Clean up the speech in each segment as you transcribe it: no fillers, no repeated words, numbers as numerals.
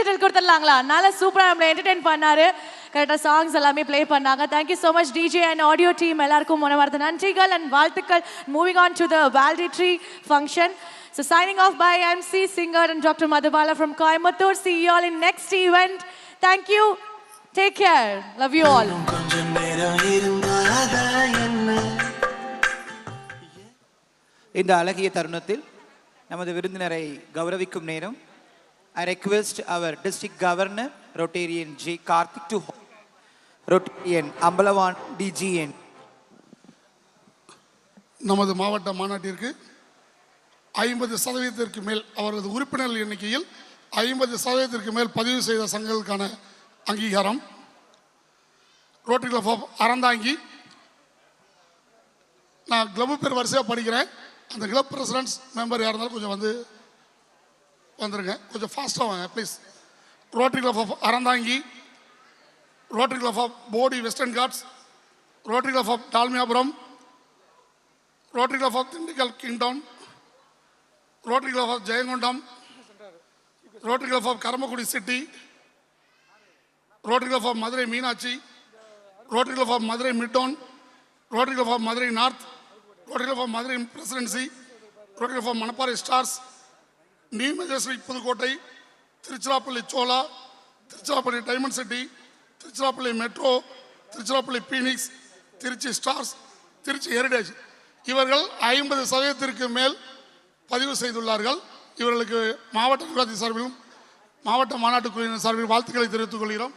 Title கொடுத்துடலாங்களா? நல்ல சூப்பராக நம்மளை என்டர்டெயின் பண்ணாரு. கரெக்டாக சாங்ஸ் எல்லாமே ப்ளே பண்ணாங்க. Thank you so much DJ and audio team எல்லாருக்கும் மனமார்ந்த நன்றிகள் அண்ட் வாழ்த்துக்கள். Moving on to the valedictory function. So signing off by MC Singer and Dr. Madhubala from Coimbatore. See you all in next event. Thank you. Take care. Love you all. இந்த அழகிய தருணத்தில் நமது விருந்தினரை கௌரவிக்கும் நேரம். I request our district governor Rotarian J. Karthik to Rotarian Ambalavan DGN. நமது மாவட்ட மாநாட்டிற்கு 50% மேல் அவரது உறுப்பினர்கள் எண்ணிக்கையில் 50% மேல் பதிவு செய்த சங்கங்களுக்கான அங்கீகாரம். Rotary club of Aranthangi. நான் கிளப் பேர் வரிசையாக படிக்கிறேன். அந்த கிளப் பிரசிடென்ட்ஸ் மெம்பர் யார் இருந்தாலும் கொஞ்சம் வந்துருங்க. கொஞ்சம் ஃபாஸ்ட்டாக வாங்க please. Rotary club of Aranthangi, Rotary club of Bodi Western Ghats, Rotary club of Dalmiapuram, Rotary club of Dindigul Kingtown, Rotary club of Jayankondam, Rotary club of Karambakudi City, Rotary club of Madurai Meenakshi, Rotary club of Madurai Midtown, Rotary club of Madurai North, Rotary club of Madurai Presidency, Rotary club of Manapparai Stars, New Majesty Pudukkottai, Tiruchirappalli Chola, Tiruchirappalli Diamond City, Tiruchirappalli Metro, Tiruchirappalli Phoenix, Trichy stars, Trichy heritage. இவர்கள் 50% மேல் பதிவு செய்துள்ளார்கள். இவர்களுக்கு மாவட்ட நிர்வாகி சார்பிலும் மாவட்ட மாநாட்டு குழுவினர் சார்பில் வாழ்த்துக்களை தெரிவித்துக் கொள்கிறோம்.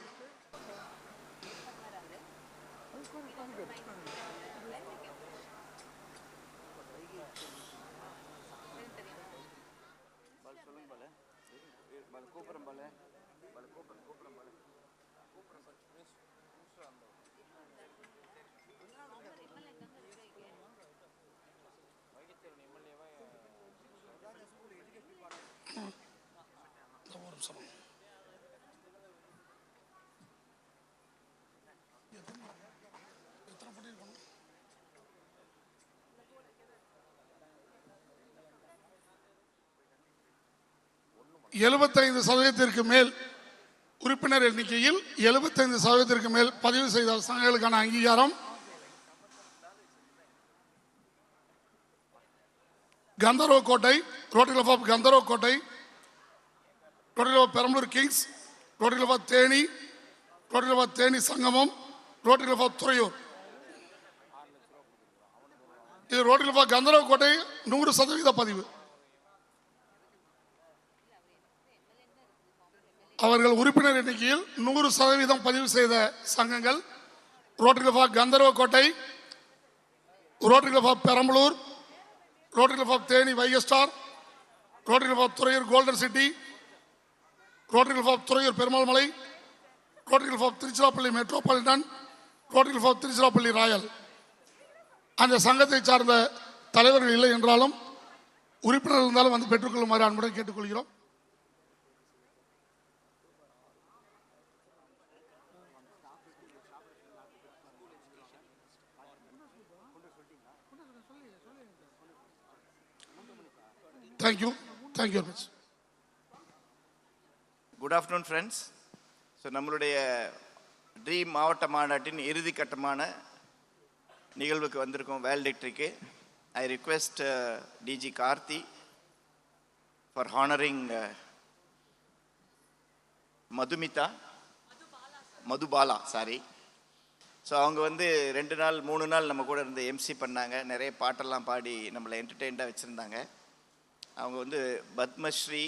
%75 மேல் உறுப்பினர் எண்ணிக்கையில் 75% மேல் பதிவு செய்த சங்கங்களுக்கான அங்கீகாரம். கந்தர்வ கோட்டை, ரோட்டரி கிளப் ஆஃப் கந்தர்வ கோட்டை, rotary club of Perambalur kings, rotary club of Theni, rotary club of Theni Sangamam, rotary club of Thuraiyur. இது ரோட்டரி கிளப் ஆஃப் கந்தர்வ கோட்டை 100% பதிவு. அவர்கள் உறுப்பினர் எண்ணிக்கையில் 100% பதிவு செய்த சங்கங்கள் ரோட்டரி கிளப் ஆஃப் கந்தர்வ கோட்டை, rotary club of Perambalur, Rotary club of Theni Vaigai Star, Rotary club of Thuraiyur Golden City, Rotary club of Thuraiyur Perumal Malai, Rotary club of Tiruchirappalli Metropolitan, Rotary club of Tiruchirappalli Royal. அந்த சங்கத்தை சார்ந்த தலைவர்கள் இல்லை என்றாலும் உறுப்பினர் இருந்தாலும் வந்து பெற்றுக்கொள்ளுமாறு அன்புடன் கேட்டுக்கொள்கிறோம். Thank you very much. Good afternoon friends. So நம்மளுடைய ட்ரீம் மாவட்ட மாநாட்டின் இறுதி கட்டமான நிகழ்வுக்கு வந்திருக்கோம் வேலிடிட்டரிக்கு. I request DG Karthi for honoring Madhubala sorry. So அவங்க வந்து 2 நாள் 3 நாள் நம்ம கூட இருந்து எம்சி பண்ணாங்க. நிறைய பாட்டெல்லாம் பாடி நம்மளை என்டர்டெயின்டாக வச்சுருந்தாங்க. அவங்க வந்து பத்மஸ்ரீ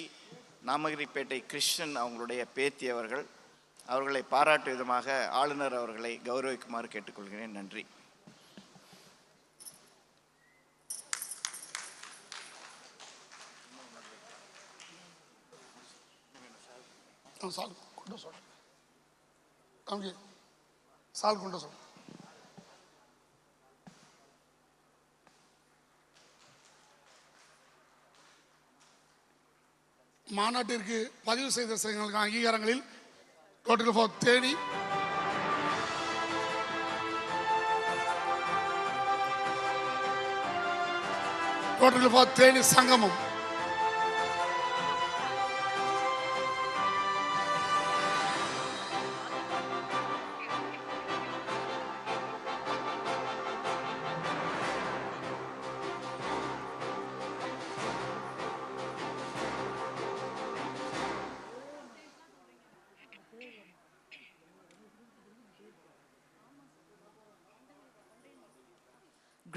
நாமகிரிப்பேட்டை கிருஷ்ணன் அவங்களுடைய பேத்தி அவர்களை பாராட்டு விதமாக ஆளுநர் அவர்களை கௌரவிக்குமாறு கேட்டுக்கொள்கிறேன். நன்றி. மாநாட்டிற்கு பதிவு செய்த சங்கங்களுக்கான அங்கீகாரங்களில் Rotary club of Theni, rotary club of Theni Sangamam,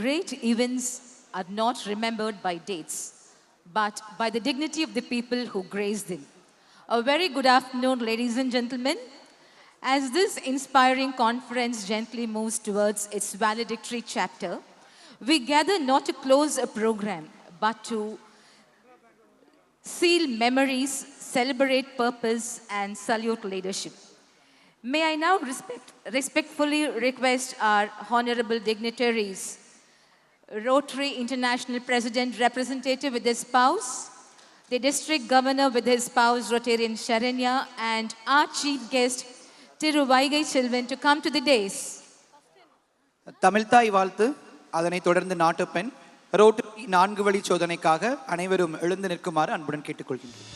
Great events are not remembered by dates, but by the dignity of the people who grace them. A very good afternoon, ladies and gentlemen. As this inspiring conference gently moves towards its valedictory chapter, we gather not to close a program, but to seal memories, celebrate purpose, and salute leadership. May I now respectfully request our honorable dignitaries, Rotary International President Representative with his spouse, the District Governor with his spouse, Rotarian Sharanya, and our Chief Guest, Tiruvaigai Chilvan, to come to the dais. தமிழ்தாய் வாழ்த்து, அதனைத் தொடர்ந்து நாட்டுப்பெண், rotary 4 வழி சோதனைக்காக அனைவரும் எழுந்து நிற்குமாறு அன்புடன் கேட்டுக்கொள்கின்றேன்.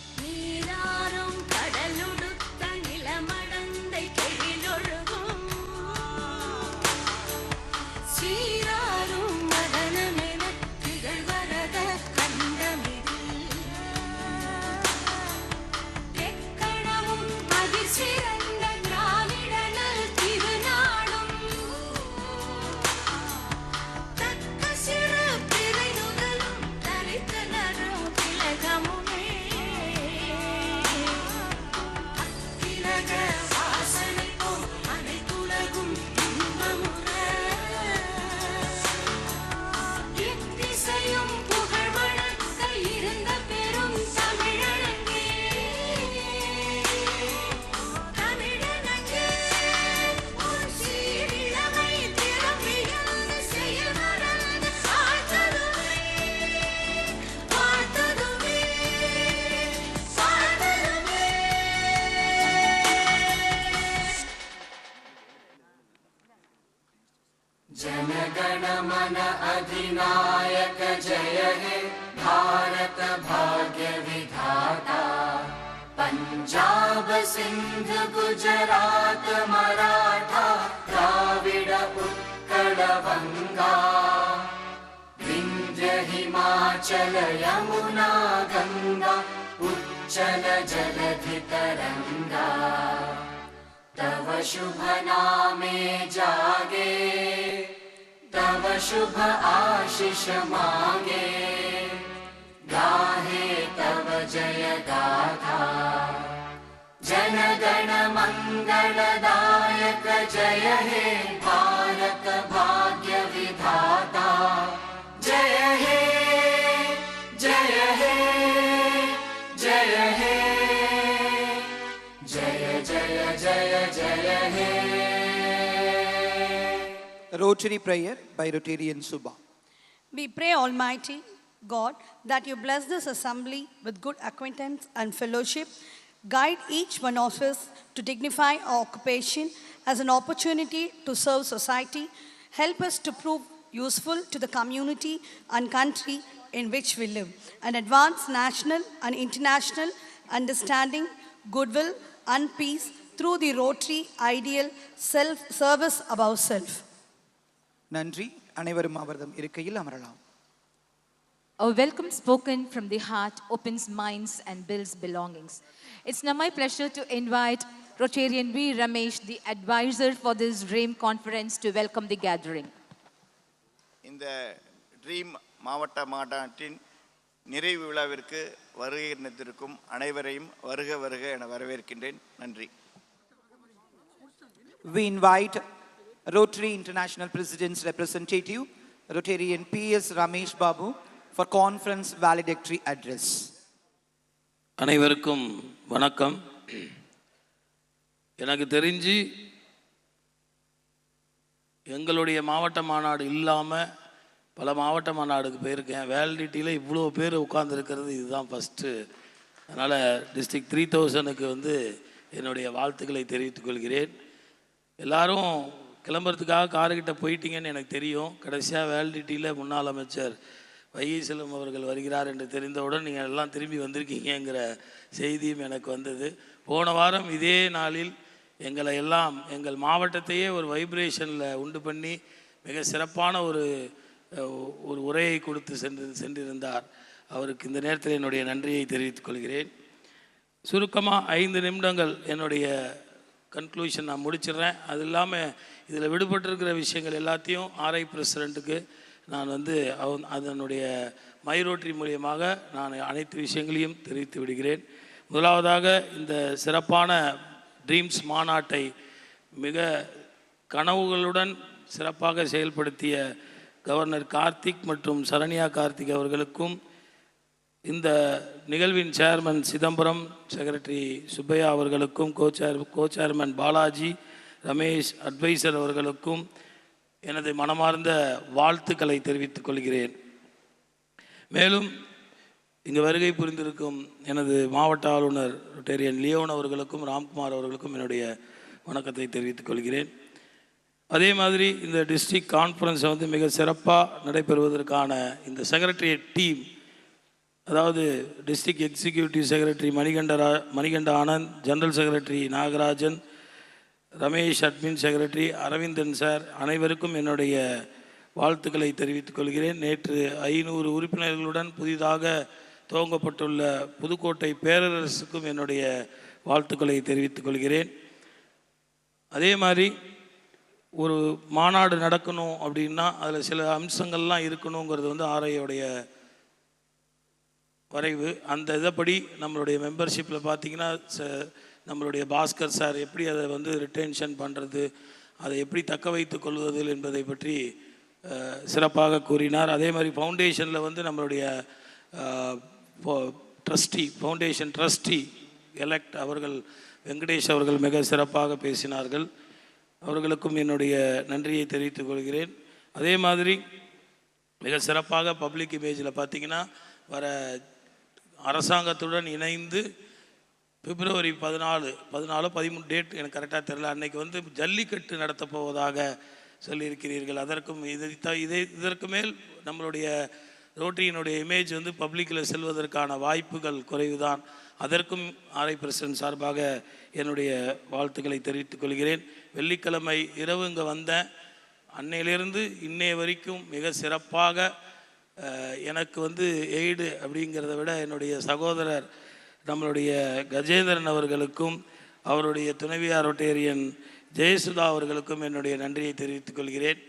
जनगण मन अधिनायक जय हे भारत भाग्य विधाता पंजाब सिंध गुजरात मराठा द्राविड उत्कल बंगा विंध्य हिमाचल यमुना गंगा उच्चल जलधि तरंगा तव शुभ नामे जागे तव शुभ आशीष मांगे गाहे तव जय गाथा जन गण मंगलदायक जय हे भारत भाग्य विधाता जय हे जय हे जय हे जय जय जय जय हे. Rotary prayer by Rotarian Subha. We pray, Almighty God, that you bless this assembly with good acquaintance and fellowship. Guide each one of us to dignify our occupation as an opportunity to serve society. Help us to prove useful to the community and country in which we live, and advance national and international understanding, goodwill, and peace through the Rotary ideal self-service above self. நன்றி. அனைவரும் அவர்தம் இருக்கையில் அமரலாம். A welcome spoken from the heart opens minds and builds belongings. It's now my pleasure to invite Rotarian V. Ramesh, the advisor for this DREAM conference, to welcome the gathering. இந்த dream மாவட்ட மாநாட்டின் நிறைவு விழாவிற்கு வருகின்றதற்கும் அனைவரையும் வருக வருக என வரவேற்கின்றேன். நன்றி. We invite Rotary International President's representative, Rotarian P.S. Ramesh Babu, for conference valedictory address. அனைவருக்கும் வணக்கம். எனக்கு தெரிஞ்சு எங்களுடைய மாவட்ட மாநாடு இல்லாமல் பல மாவட்ட மாநாடுக்கு போயிருக்கேன். வேலிடிட்டியில் இவ்வளோ பேர் உட்கார்ந்துருக்கிறது இதுதான் ஃபஸ்ட்டு. அதனால் டிஸ்ட்ரிக்ட் 3000க்கு என்னுடைய வாழ்த்துக்களை தெரிவித்துக் கொள்கிறேன். எல்லாரும் கிளம்புறதுக்காக காருக்கிட்ட போயிட்டீங்கன்னு எனக்கு தெரியும். கடைசியாக வேலிடிட்டியில் முன்னாள் அமைச்சர் வைகை செல்வம் அவர்கள் வருகிறார் என்று தெரிந்தவுடன் நீங்கள் எல்லாம் திரும்பி வந்திருக்கீங்கிற செய்தியும் எனக்கு வந்தது. போன வாரம் இதே நாளில் எங்களை எல்லாம் எங்கள் மாவட்டத்தையே ஒரு வைப்ரேஷனில் உண்டு பண்ணி மிக சிறப்பான ஒரு உரையை கொடுத்து சென்றிருந்தார். அவருக்கு இந்த நேரத்தில் என்னுடைய நன்றியை தெரிவித்துக் கொள்கிறேன். சுருக்கமாக 5 நிமிடங்கள் என்னுடைய கன்க்ளூஷன் நான் முடிச்சிடுறேன். அது இல்லாமல் இதில் விடுபட்டிருக்கிற விஷயங்கள் எல்லாத்தையும் ஆர்ஐ பிரசிடெண்ட்டுக்கு நான் வந்து அதனுடைய மை ரோட்டரி மூலியமாக நான் அனைத்து விஷயங்களையும் தெரிவித்து விடுகிறேன். முதலாவதாக இந்த சிறப்பான ட்ரீம்ஸ் மாநாட்டை மிக கனவுகளுடன் சிறப்பாக செயல்படுத்திய கவர்னர் கார்த்திக் மற்றும் சரண்யா கார்த்திக் அவர்களுக்கும், இந்த நிகழ்வின் சேர்மன் சிதம்பரம், செக்ரட்டரி சுப்பையா அவர்களுக்கும், co chairman Balaji, Ramesh adviser அவர்களுக்கும் எனது மனமார்ந்த வாழ்த்துக்களை தெரிவித்துக் கொள்கிறேன். மேலும் இங்கு வருகை புரிந்திருக்கும் எனது மாவட்ட ஆளுநர் ரொட்டேரியன் லியோன் அவர்களுக்கும் ராம்குமார் அவர்களுக்கும் என்னுடைய வணக்கத்தை தெரிவித்துக் கொள்கிறேன். அதே மாதிரி இந்த டிஸ்ட்ரிக்ட் கான்ஃபரன்ஸை வந்து மிக சிறப்பாக நடைபெறுவதற்கான இந்த செக்ரட்டரியேட் டீம், அதாவது district executive secretary Manikanda Anand, general secretary Nagarajan, Ramesh admin secretary Aravindan sir, அனைவருக்கும் என்னுடைய வாழ்த்துக்களை தெரிவித்துக் கொள்கிறேன். நேற்று 500 உறுப்பினர்களுடன் புதிதாக துவங்கப்பட்டுள்ள புதுக்கோட்டை பேரரசுக்கும் என்னுடைய வாழ்த்துக்களை தெரிவித்துக் கொள்கிறேன். அதே மாதிரி ஒரு மாநாடு நடக்கணும் அப்படின்னா அதில் சில அம்சங்கள்லாம் இருக்கணுங்கிறது வந்து ஆர்ஐயோடைய வரைவு. அந்த இதைப்படி நம்மளுடைய மெம்பர்ஷிப்பில் பார்த்திங்கன்னா நம்மளுடைய பாஸ்கர் சார் எப்படி அதை வந்து ரிட்டென்ஷன் பண்ணுறது, அதை எப்படி தக்க வைத்து கொள்வது என்பதை பற்றி சிறப்பாக கூறினார். அதே மாதிரி ஃபவுண்டேஷனில் வந்து நம்மளுடைய ஃபவுண்டேஷன் ட்ரஸ்டி எலெக்ட் அவர்கள் வெங்கடேஷ் அவர்கள் மிக சிறப்பாக பேசினார்கள். அவர்களுக்கும் என்னுடைய நன்றியை தெரிவித்துக் கொள்கிறேன். அதே மாதிரி மிக சிறப்பாக பப்ளிக் இமேஜில் பார்த்திங்கன்னா வர அரசாங்கத்துடன் இணைந்து பிப்ரவரி 14, 13 டேட் எனக்கு கரெக்டாக தெரியல, அன்னைக்கு வந்து ஜல்லிக்கட்டு நடத்தப் போவதாக சொல்லியிருக்கிறீர்கள். அதற்கும் இதற்கு மேல் நம்மளுடைய ரோட்டரியினுடைய இமேஜ் வந்து பப்ளிக்கில் செல்வதற்கான வாய்ப்புகள் குறைவுதான். அதற்கும் ஆர்ஐ பிரசிடென்ட் சார்பாக என்னுடைய வாழ்த்துக்களை தெரிவித்துக் கொள்கிறேன். வெள்ளிக்கிழமை இரவு இங்கே வந்தேன். அன்னையிலிருந்து இன்னைய வரைக்கும் மிக சிறப்பாக எனக்கு வந்து எய்டு அப்படிங்கிறத விட என்னுடைய சகோதரர் நம்மளுடைய கஜேந்திரன் அவர்களுக்கும் அவருடைய துணைவியார் ரொட்டேரியன் ஜெயசுதா அவர்களுக்கும் என்னுடைய நன்றியை தெரிவித்துக் கொள்கிறேன்.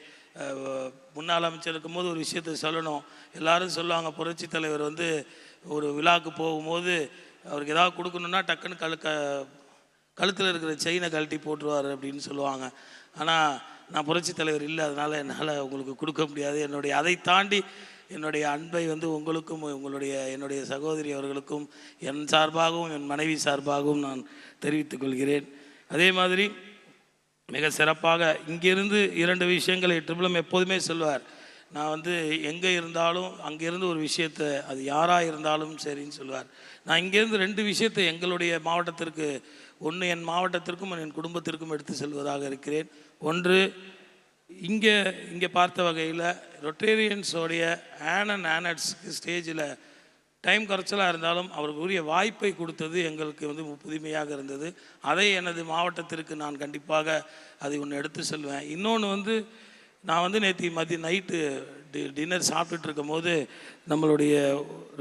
முன்னாள் அமைச்சர் இருக்கும்போது ஒரு விஷயத்தை சொல்லணும். எல்லாரும் சொல்லுவாங்க, புரட்சி தலைவர் வந்து ஒரு விழாவுக்கு போகும்போது அவருக்கு ஏதாவது கொடுக்கணுன்னா டக்குன்னு கழுத்தில் இருக்கிற செயினை கழட்டி போட்டுருவார் அப்படின்னு சொல்லுவாங்க. ஆனால் நான் புரட்சி தலைவர் இல்லை, அதனால் என்னால் உங்களுக்கு கொடுக்க முடியாது. அதை தாண்டி என்னுடைய அன்பை வந்து உங்களுக்கும் என்னுடைய சகோதரி அவர்களுக்கும் என் சார்பாகவும் என் மனைவி சார்பாகவும் நான் தெரிவித்துக் கொள்கிறேன். அதே மாதிரி மிக சிறப்பாக இங்கிருந்து 2 விஷயங்களை ட்ரிபிளம் எப்போதுமே சொல்வார். நான் வந்து எங்கே இருந்தாலும் அங்கேருந்து ஒரு விஷயத்தை, அது யாராக இருந்தாலும் சரின்னு சொல்லுவார். நான் இங்கேருந்து 2 விஷயத்தை எங்களுடைய மாவட்டத்திற்கு, ஒன்று என் மாவட்டத்திற்கும் என் குடும்பத்திற்கும் எடுத்து செல்வதாக இருக்கிறேன். ஒன்று இங்கே பார்த்த வகையில் ரொட்டேரியன்ஸோடைய ஆனட்ஸ்க்கு ஸ்டேஜில் டைம் குறைச்சலாக இருந்தாலும் அவருக்கு உரிய வாய்ப்பை கொடுத்தது எங்களுக்கு வந்து புதுமையாக இருந்தது. அதை எனது மாவட்டத்திற்கு நான் கண்டிப்பாக அதை ஒன்று எடுத்து செல்வேன். இன்னொன்று வந்து நான் வந்து நேற்று நைட்டு டின்னர் சாப்பிட்டுட்டு இருக்கும் போது நம்மளுடைய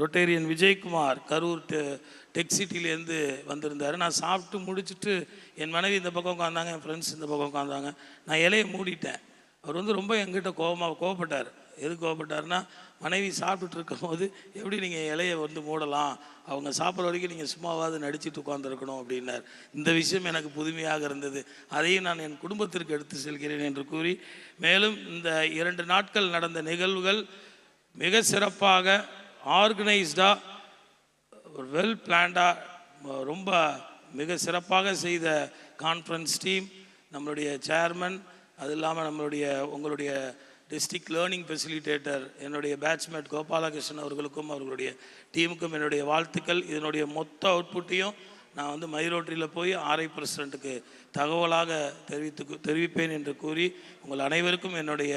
ரொட்டேரியன் விஜயகுமார் கரூர் டெக் சிட்டிலேருந்து வந்திருந்தார். நான் சாப்பிட்டு முடிச்சுட்டு என் மனைவி இந்த பக்கம் உட்காந்தாங்க, என் ஃப்ரெண்ட்ஸ் இந்த பக்கம் உட்காந்தாங்க. நான் இலையை மூடிட்டேன். அவர் வந்து ரொம்ப எங்கிட்ட கோவப்பட்டார். எது கோவப்பட்டார்னா, மனைவி சாப்பிட்டுட்டு இருக்கும் போது எப்படி நீங்கள் இலையை வந்து மூடலாம், அவங்க சாப்பிட்ற வரைக்கும் நீங்கள் சும்மாவாது நடிச்சுட்டு உட்காந்துருக்கணும் அப்படின்னார். இந்த விஷயம் எனக்கு புதுமையாக இருந்தது. அதையும் நான் என் குடும்பத்திற்கு எடுத்து செல்கிறேன் என்று கூறி, மேலும் இந்த 2 நாட்கள் நடந்த நிகழ்வுகள் மிக சிறப்பாக ஆர்கனைஸ்டாக வெல் பிளான்டாக ரொம்ப மிக சிறப்பாக செய்த கான்ஃபரன்ஸ் டீம், நம்மளுடைய சேர்மன், அது இல்லாமல் உங்களுடைய டிஸ்ட்ரிக்ட் லேர்னிங் ஃபெசிலிட்டேட்டர் என்னுடைய பேட்ச்மேட் கோபாலகிருஷ்ணன் அவர்களுக்கும் அவர்களுடைய டீமுக்கும் என்னுடைய வாழ்த்துக்கள். இதனுடைய மொத்த அவுட்புட்டையும் நான் வந்து மைரோட்டரியில் போய் ஆர்ஐ பிரசிடெண்ட்டுக்கு தகவலாக தெரிவிப்பேன் என்று கூறி உங்கள் அனைவருக்கும் என்னுடைய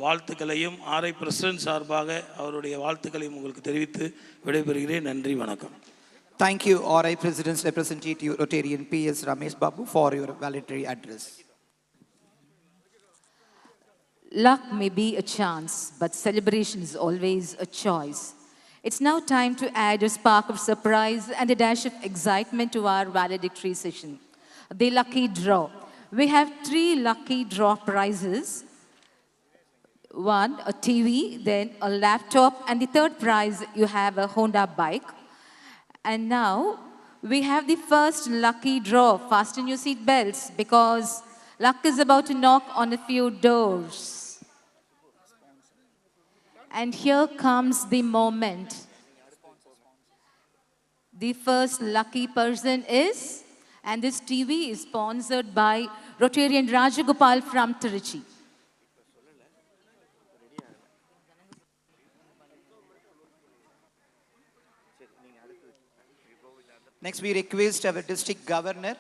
வாழ்த்துக்களையும் ஆர்ஐ பிரசிடெண்ட் சார்பாக அவருடைய வாழ்த்துக்களையும் உங்களுக்கு தெரிவித்து விடைபெறுகிறேன். நன்றி, வணக்கம். Thank you, RI President's Representative Rotarian P.S. Ramesh Babu, for your valedictory address. Luck may be a chance, but celebration is always a choice. It's now time to add a spark of surprise and a dash of excitement to our valedictory session. The lucky draw. We have 3 lucky draw prizes. one, a TV, then a laptop, and the third prize, you have a Honda bike. And now, we have the first lucky draw. Fasten your seat belts because luck is about to knock on a few doors. And here comes the moment. The first lucky person is, and this TV is sponsored by Rotarian Rajagopal from Trichy. Next, we request our District Governor,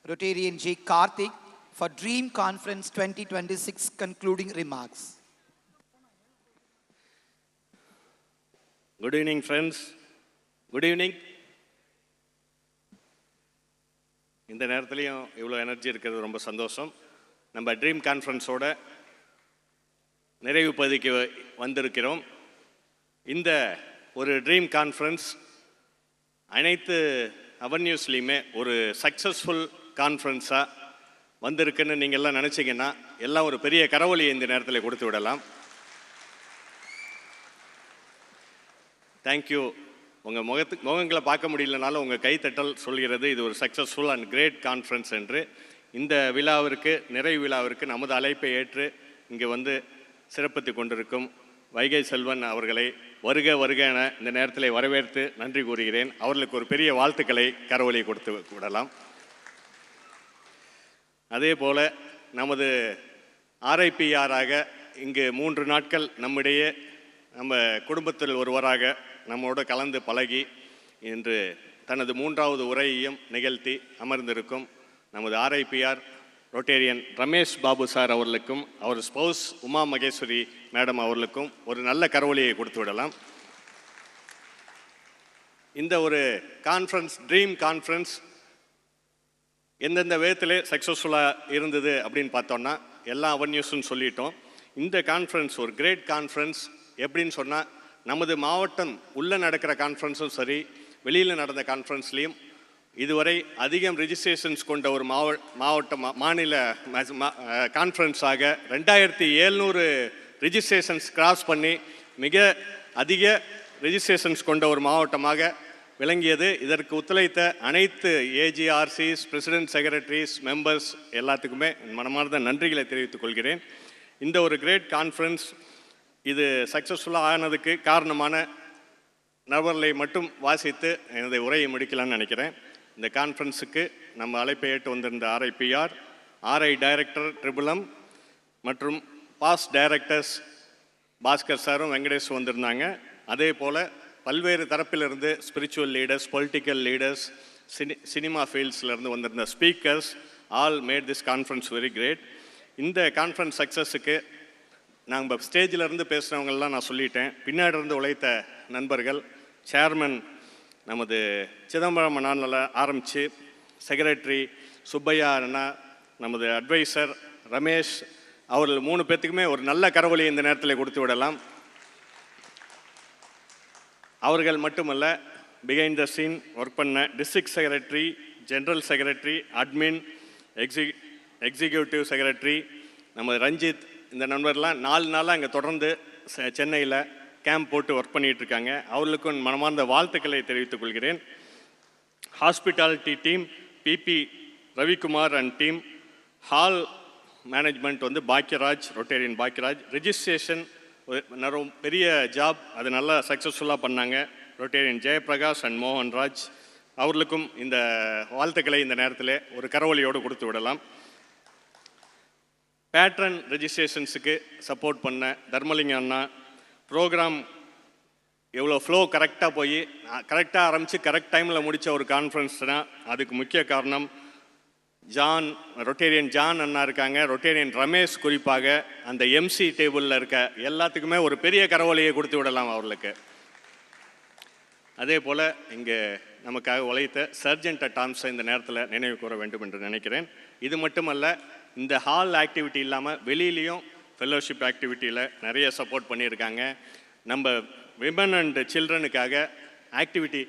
Rotarian J. Karthik, for Dream Conference 2026 concluding remarks. Good evening, friends. Good evening. இந்த நேரத்துலையும் இவ்வளோ energy இருக்கிறது ரொம்ப சந்தோஷம். நம்ம dream கான்ஃபரன்ஸோட நிறைவு பகுதிக்கு வந்திருக்கிறோம். இந்த ஒரு ட்ரீம் கான்ஃபரன்ஸ் அனைத்து அவென்யூஸ்லேயுமே ஒரு சக்ஸஸ்ஃபுல் கான்ஃபரன்ஸாக வந்திருக்குன்னு நீங்கள் எல்லாம் நினச்சிங்கன்னா எல்லாம் ஒரு பெரிய கரவொலியை இந்த நேரத்தில் கொடுத்து விடலாம். தேங்க்யூ. உங்கள் முகங்களை பார்க்க முடியலனாலும் உங்கள் கைத்தட்டல் சொல்கிறது இது ஒரு சக்ஸஸ்ஃபுல் அண்ட் கிரேட் கான்ஃபரன்ஸ் என்று. இந்த விழாவிற்கு நிறைவு விழாவிற்கு நமது அழைப்பை ஏற்று இங்கே வந்து சிறப்பித்து கொண்டிருக்கும் வைகை செல்வன் அவர்களை வருக வருக என இந்த நேரத்தில் வரவேற்று நன்றி கூறுகிறேன். அவர்களுக்கு ஒரு பெரிய வாழ்த்துக்களை கரவொலி கொடுத்து விடலாம். அதே போல் நமது ஆர்ஐபிஆராக இங்கு 3 நாட்கள் நம்மிடையே நம்ம குடும்பத்தில் ஒருவராக நம்மோடு கலந்து பழகி இன்று தனது 3வது உரையையும் நிகழ்த்தி அமர்ந்திருக்கும் நமது ஆர்ஐபிஆர் ரொட்டேரியன் ரமேஷ் பாபு சார் அவர்களுக்கும் அவர் ஸ்பௌஸ் உமா மகேஸ்வரி மேடம் அவர்களுக்கும் ஒரு நல்ல கரவொலியை கொடுத்து விடலாம். இந்த ஒரு கான்ஃபரன்ஸ் ட்ரீம் கான்ஃபரன்ஸ் எந்தெந்த விதத்திலே சக்ஸஸ்ஃபுல்லாக இருந்தது அப்படின்னு பார்த்தோன்னா எல்லா அவென்யூஸும் சொல்லிட்டோம். இந்த கான்ஃபரன்ஸ் ஒரு கிரேட் கான்ஃபரன்ஸ் எப்படின்னு சொன்னால் நமது மாவட்டம் உள்ளே நடக்கிற கான்ஃபரன்ஸும் சரி வெளியில் நடந்த கான்ஃபரன்ஸ்லேயும் இதுவரை அதிகம் ரிஜிஸ்ட்ரேஷன்ஸ் கொண்ட ஒரு மாநில கான்ஃபரன்ஸாக 2700 ரிஜிஸ்ட்ரேஷன்ஸ் கிராஸ் பண்ணி மிக அதிக ரிஜிஸ்ட்ரேஷன்ஸ் கொண்ட ஒரு மாவட்டமாக விளங்கியது. இதற்கு ஒத்துழைத்த அனைத்து ஏஜிஆர்சிஸ், பிரசிடென்ட், செக்ரட்டரிஸ், மெம்பர்ஸ் எல்லாத்துக்குமே மனமார்ந்த நன்றிகளை தெரிவித்துக் கொள்கிறேன். இந்த ஒரு கிரேட் கான்ஃபரன்ஸ் இது சக்ஸஸ்ஃபுல்லாக ஆனதுக்கு காரணமான நபர்களை மட்டும் வாசித்து எனது உரையை முடிக்கலான்னு நினைக்கிறேன். இந்த கான்ஃபரன்ஸுக்கு நம்ம அழைப்பை ஏற்று வந்திருந்த ஆர்ஐபிஆர், ஆர்ஐ டைரக்டர் ட்ரிபுலம் மற்றும் பாஸ் டைரக்டர்ஸ் பாஸ்கர் சாரும் வெங்கடேஷ் வந்திருந்தாங்க. அதே போல் பல்வேறு தரப்பிலிருந்து spiritual leaders, political leaders, cinema ஃபீல்ட்ஸ்லேருந்து வந்திருந்த speakers all made this conference very great. இந்த கான்ஃபரன்ஸ் சக்ஸஸுக்கு நாங்கள் ஸ்டேஜில் இருந்து பேசுகிறவங்கெல்லாம் நான் சொல்லிட்டேன். பின்னாடி இருந்து உழைத்த நண்பர்கள், சேர்மன் நமது சிதம்பரம் அண்ணாவில் ஆரம்பித்து செக்ரட்டரி சுப்பையா அண்ணா, நமது அட்வைசர் ரமேஷ் அவர்கள் 3 பேர்த்துக்குமே ஒரு நல்ல கரவொலி இந்த நேரத்தில் கொடுத்து விடலாம். அவர்கள் மட்டுமல்ல, பிஹைண்ட் த சீன் ஒர்க் பண்ண district secretary, general secretary, admin, executive secretary நமது ரஞ்சித், இந்த நண்பர்லாம் 4 நாளாக அங்கே தொடர்ந்து சென்னையில் கேம்ப் போட்டு ஒர்க் பண்ணிகிட்ருக்காங்க. அவர்களுக்கும் மனமார்ந்த வாழ்த்துக்களை தெரிவித்துக் கொள்கிறேன். Hospitality team, PP Ravikumar and team, hall management வந்து பாக்கியராஜ், ரொட்டேரியன் பாக்கியராஜ், ரிஜிஸ்ட்ரேஷன் பெரிய ஜாப், அது நல்லா சக்ஸஸ்ஃபுல்லாக பண்ணாங்க. ரொட்டேரியன் ஜெயபிரகாஷ் அண்ட் மோகன்ராஜ் அவர்களுக்கும் இந்த வாழ்த்துக்களை இந்த நேரத்தில் ஒரு கரவொலியோடு கொடுத்து விடலாம். பேட்ரன் ரெஜிஸ்ட்ரேஷன்ஸுக்கு சப்போர்ட் பண்ண தர்மலிங்க அண்ணா, ப்ரோக்ராம் எவ்வளோ ஃப்ளோ கரெக்டாக போய் கரெக்டாக ஆரம்பித்து கரெக்ட் டைமில் முடித்த ஒரு கான்ஃபரன்ஸ்னால் அதுக்கு முக்கிய காரணம் ஜான், ரொட்டேரியன் ஜான் அண்ணா இருக்காங்க. ரொட்டேரியன் ரமேஷ் குறிப்பாக அந்த எம்சி டேபிளில் இருக்க எல்லாத்துக்குமே ஒரு பெரிய கரவொலியை கொடுத்து விடலாம் அவர்களுக்கு. அதே போல் இங்கே நமக்காக உழைத்த சர்ஜென்ட் டாம்ஸை இந்த நேரத்தில் நினைவு கூற வேண்டும் என்று நினைக்கிறேன். இது மட்டுமல்ல, இந்த ஹால் ஆக்டிவிட்டி இல்லாமல் வெளியிலையும் ஃபெல்லோஷிப் ஆக்டிவிட்டியில் நிறைய சப்போர்ட் பண்ணியிருக்காங்க. நம்ம விமன் அண்ட் சில்ட்ரனுக்காக ஆக்டிவிட்டி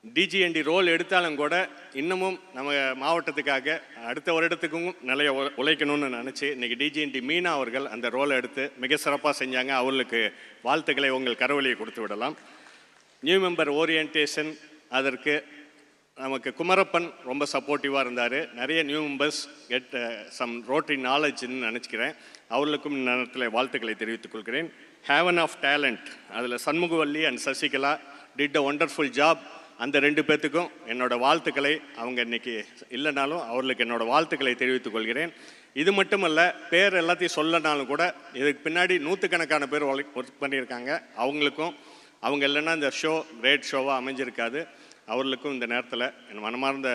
டிஜிஎன்டி ரோல் எடுத்தாலும் கூட இன்னமும் நம்ம மாவட்டத்துக்காக அடுத்த வருடத்துக்கும் நிறைய உழைக்கணும்னு நினச்சி இன்றைக்கி டிஜிஎன்டி மீனா அவர்கள் அந்த ரோலை எடுத்து மிக சிறப்பாக செஞ்சாங்க. அவர்களுக்கு வாழ்த்துக்களை உங்கள் கரவொலியை கொடுத்து விடலாம். நியூ மெம்பர் ஓரியன்டேஷன் அதற்கு நமக்கு குமரப்பன் ரொம்ப சப்போர்ட்டிவாக இருந்தார். நிறைய new members get some rotary நாலேஜ்னு நினச்சிக்கிறேன். அவர்களுக்கும் இந்த நேரத்தில் வாழ்த்துக்களை தெரிவித்துக் கொள்கிறேன். ஹேவன் ஆஃப் டேலண்ட் அதில் Shanmugavalli and Sasikala did a wonderful job. அந்த 2 பேர்த்துக்கும் என்னோடய வாழ்த்துக்களை, அவங்க இன்றைக்கி இல்லைனாலும் அவர்களுக்கு என்னோடய வாழ்த்துக்களை தெரிவித்துக் கொள்கிறேன். இது மட்டுமல்ல, பேர் எல்லாத்தையும் சொல்லனாலும் கூட இதுக்கு பின்னாடி நூற்றுக்கணக்கான பேர் ஒர்க் பண்ணியிருக்காங்க. அவங்களுக்கும் அவங்க இல்லைன்னா இந்த ஷோ கிரேட் ஷோவாக அமைஞ்சிருக்காது. அவர்களுக்கும் இந்த நேரத்தில் என் மனமார்ந்த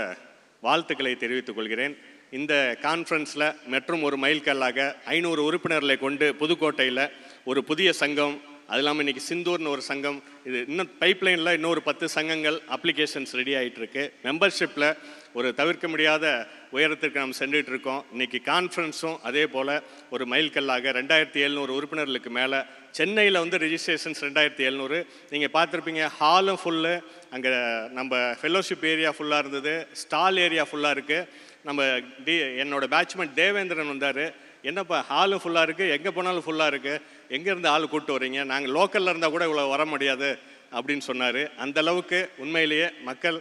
வாழ்த்துக்களை தெரிவித்துக் கொள்கிறேன். இந்த கான்ஃபரன்ஸில் மற்றும் ஒரு மைல்கல்லாக 500 உறுப்பினர்களை கொண்டு புதுக்கோட்டையில் ஒரு புதிய சங்கம், அது இல்லாமல் இன்றைக்கி சிந்தூர்னு ஒரு சங்கம், இது இன்னும் பைப்லைனில் இன்னொரு 10 சங்கங்கள் அப்ளிகேஷன்ஸ் ரெடி ஆகிட்டுருக்கு. மெம்பர்ஷிப்பில் ஒரு தவிர்க்க முடியாத உயரத்திற்கு நாம் சென்றுட்டு இருக்கோம். இன்றைக்கி கான்ஃபரன்ஸும் அதே போல் ஒரு மைல்கல்லாக 2700 உறுப்பினர்களுக்கு மேலே. சென்னையில் வந்து ரெஜிஸ்ட்ரேஷன்ஸ் 2700. நீங்கள் பார்த்துருப்பீங்க, ஹாலும் ஃபுல்லு, அங்கே நம்ம ஃபெல்லோஷிப் ஏரியா ஃபுல்லாக இருந்தது, ஸ்டால் ஏரியா ஃபுல்லாக இருக்குது. நம்ம என்னோடய பேட்ச்மேட் தேவேந்திரன் வந்தார். என்னப்பா ஹாலும் ஃபுல்லாக இருக்குது, எங்கே போனாலும் ஃபுல்லாக இருக்குது, எங்கேருந்து ஆள் கூப்பிட்டு வரீங்க, நாங்கள் லோக்கலில் இருந்தால் கூட இவ்வளோ வர முடியாது அப்படின்னு சொன்னார். அந்தளவுக்கு உண்மையிலேயே மக்கள்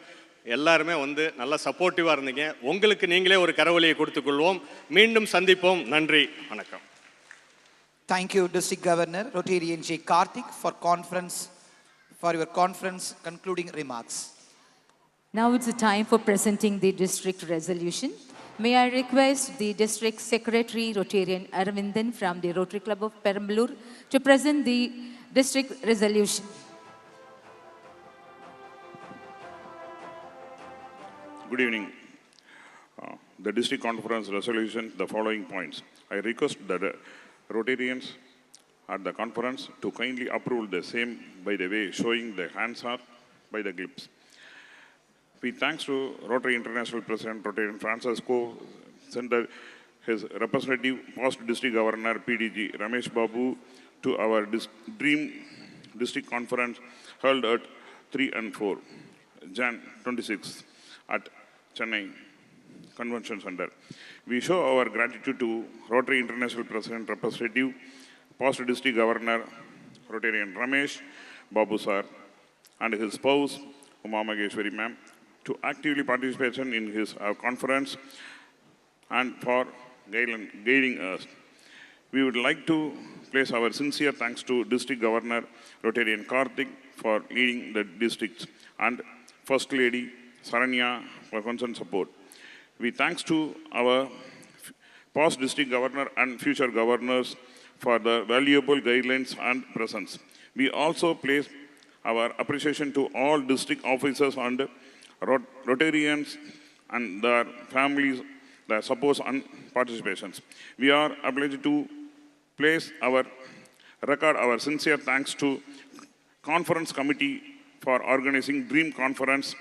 எல்லாருமே வந்து நல்லா சப்போர்ட்டிவாக இருந்தீங்க. உங்களுக்கு நீங்களே ஒரு கரவொலியை கொடுத்துக்கொள்வோம். மீண்டும் சந்திப்போம். நன்றி, வணக்கம். Thank you, District Governor Rotarian J. Karthik, for your conference concluding remarks. Now it's the time for presenting the district resolution. May I request the District Secretary Rotarian Aravindan from the Rotary Club of Perambalur to present the district resolution. Good evening. The district conference resolution, the following points. I request that Rotarians at the conference to kindly approve the same by the way showing the hands are by the clips. We thanks to Rotary International President Rotarian Francisco sent his representative past district governor PDG Ramesh Babu to our dream district conference held at 3 and 4 Jan 26 at Chennai Convention Center. We show our gratitude to Rotary International President representative past district governor Rotarian Ramesh Babu sir and his spouse Uma Maheshwari ma'am to actively participation in his conference and for guiding us. We would like to place our sincere thanks to District Governor Rotarian Karthik for leading the districts and First Lady Saranya for constant support. We thanks to our past district governor and future governors for the valuable guidelines and presence. We also place our appreciation to all district officers and Rotarians and their families, their support and participations. We are obliged to record our sincere thanks to Conference Committee for organizing Dream Conference.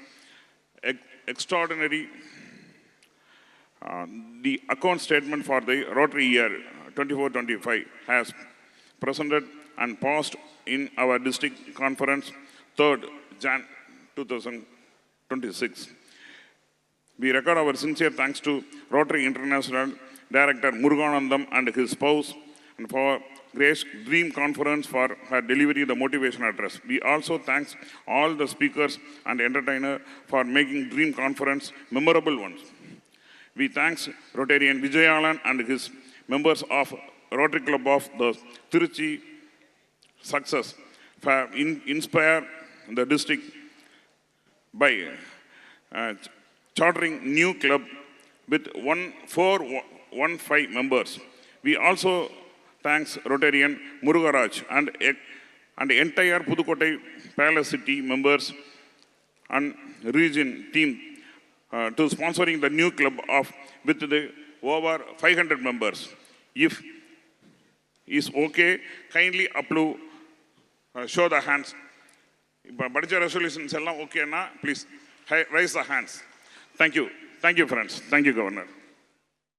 Extraordinary the account statement for the Rotary year 24-25 has presented and passed in our district conference 3rd Jan 2026. We record our sincere thanks to Rotary International Director Muruganandam and his spouse and for Grace Dream Conference for her delivery of the motivation address. We also thank all the speakers and entertainers for making Dream Conference memorable ones. We thank Rotarian Vijayalan and his members of Rotary Club of the Tiruchi success for inspire the district by chartering new club with 415 members. We also thanks Rotarian Murugaraj and entire Pudukkottai Palace City members and region team to sponsoring the new club with the over 500 members. If is okay, kindly approve, show the hands. Budget resolutions okay na, please raise the hands. Thank you. Thank you, friends. Thank you, Governor.